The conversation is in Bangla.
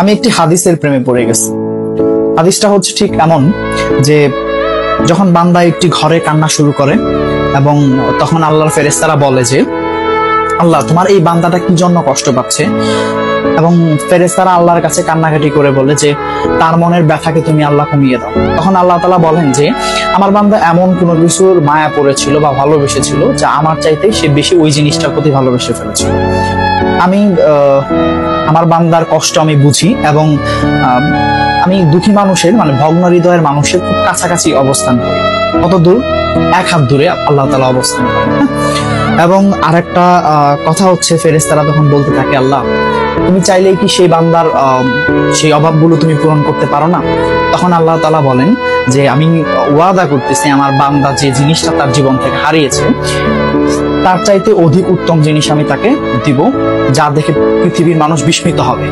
আমি একটি হাদিসের প্রেমে পড়ে গেছি। হাদিসটা হচ্ছে ঠিক এমন যে যখন বান্দা একটি ঘরে কান্না শুরু করে এবং তখন আল্লাহর ফেরেশতারা বলে যে আল্লাহ তোমার এই বান্দাটা কি জন্য কষ্ট পাচ্ছে, এবং ফেরেশতারা আল্লাহর কাছে কান্নাকাটি করে বলে যে তার মনের ব্যথাকে তুমি আল্লাহ কমিয়ে দাও। তখন আল্লাহ তাআলা বলেন যে আমার বান্দা এমন কোনো কিছুর মায়া পড়েছিল বা ভালোবেসেছিল যা আমার চাইতে সে বেশি ওই জিনিসটার প্রতি ভালোবেসে ফেলেছিল। আমি আমার বান্দার কষ্ট আমি বুঝি এবং আমি দুঃখী মানুষের মানে ভগ্ন হৃদয়ের মানুষের খুব কাছাকাছি অবস্থান করি। কত দূর? এক হাত দূরে আল্লাহ তাআলা অবস্থান করেন। এবং আরেকটা কথা হচ্ছে ফেরেশতারা তখন বলতে থাকে আল্লাহ তুমি চাইলেই কি সেই বান্দার সেই অভাবগুলো তুমি পূরণ করতে পারো না? তখন আল্লাহ তাআলা বলেন যে আমি ওয়াদা করতেছি আমার বান্দা যে জিনিসটা তার জীবন থেকে হারিয়েছে তার চাইতে অধিক উত্তম জিনিস আমি তাকে দিব, যা দেখে পৃথিবীর মানুষ বিস্মিত হবে।